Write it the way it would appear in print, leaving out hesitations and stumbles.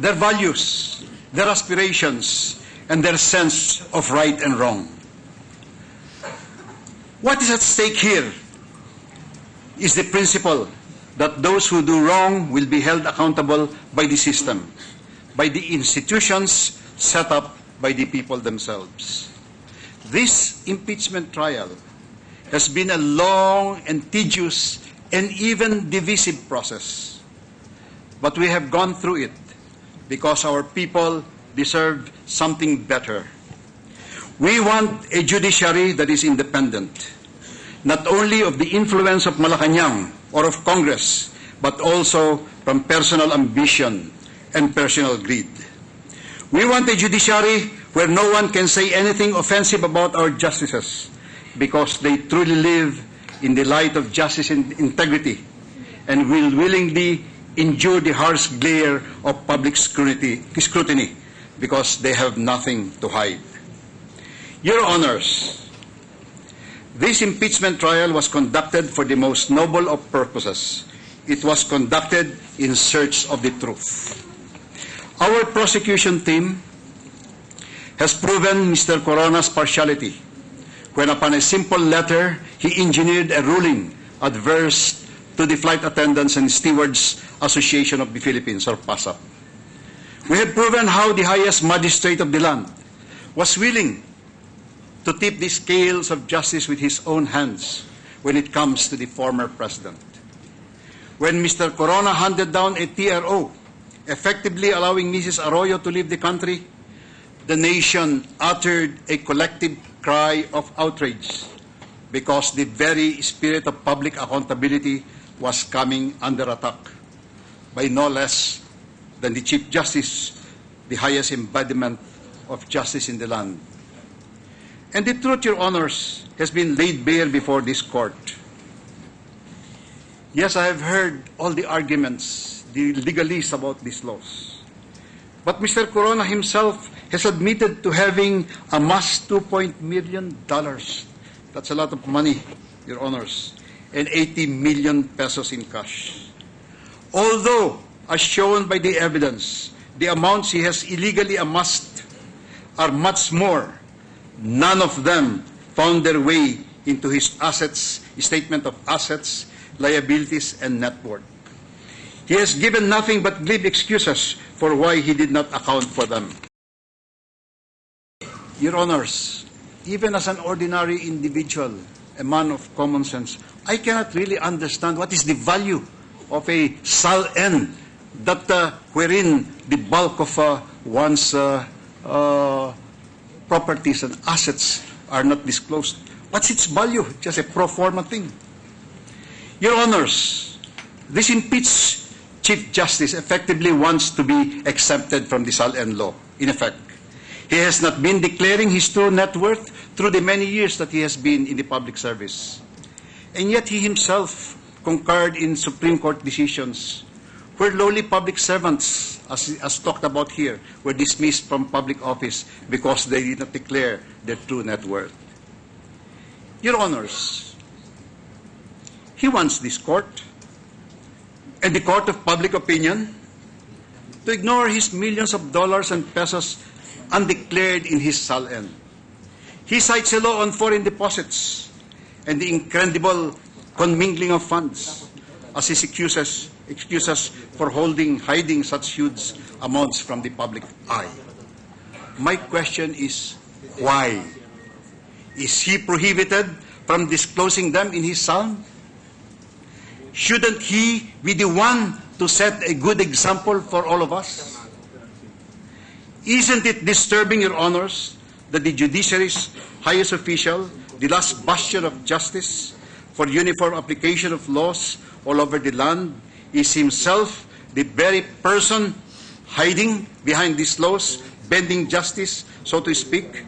their values, their aspirations, and their sense of right and wrong. What is at stake here is the principle that those who do wrong will be held accountable by the system, by the institutions set up by the people themselves. This impeachment trial has been a long and tedious and even divisive process. But we have gone through it because our people deserve something better. We want a judiciary that is independent, not only of the influence of Malacanang or of Congress, but also from personal ambition and personal greed. We want a judiciary where no one can say anything offensive about our justices because they truly live in the light of justice and integrity and will willingly endure the harsh glare of public scrutiny because they have nothing to hide. Your Honors, this impeachment trial was conducted for the most noble of purposes. It was conducted in search of the truth. Our prosecution team has proven Mr. Corona's partiality when upon a simple letter he engineered a ruling adverse to the Flight Attendants and Stewards Association of the Philippines, or PASAP. We have proven how the highest magistrate of the land was willing to tip the scales of justice with his own hands when it comes to the former president. When Mr. Corona handed down a TRO, effectively allowing Mrs. Arroyo to leave the country, the nation uttered a collective cry of outrage because the very spirit of public accountability was coming under attack by no less than the Chief Justice, the highest embodiment of justice in the land. And the truth, Your Honors, has been laid bare before this court. Yes, I have heard all the arguments, the legalese about these laws. But Mr. Corona himself has admitted to having amassed $2 million. That's a lot of money, Your Honors, and 80 million pesos in cash. Although, as shown by the evidence, the amounts he has illegally amassed are much more, none of them found their way into his assets, statement of assets, liabilities, and net worth. He has given nothing but glib excuses for why he did not account for them. Your Honors, even as an ordinary individual, a man of common sense, I cannot really understand what is the value of a SALN that wherein the bulk of one's properties and assets are not disclosed. What's its value? Just a pro forma thing. Your Honors, this impeached Chief Justice effectively wants to be exempted from the SALN law. In effect, he has not been declaring his true net worth through the many years that he has been in the public service. And yet he himself concurred in Supreme Court decisions where lowly public servants, as talked about here, were dismissed from public office because they did not declare their true net worth. Your Honors, he wants this court and the court of public opinion to ignore his millions of dollars and pesos undeclared in his SALN. He cites a law on foreign deposits and the incredible commingling of funds as his excuses for hiding such huge amounts from the public eye. My question is, why? Is he prohibited from disclosing them in his SALN? Shouldn't he be the one to set a good example for all of us? Isn't it disturbing, Your Honors, that the judiciary's highest official, the last bastion of justice for uniform application of laws all over the land, is himself the very person hiding behind these laws, bending justice, so to speak?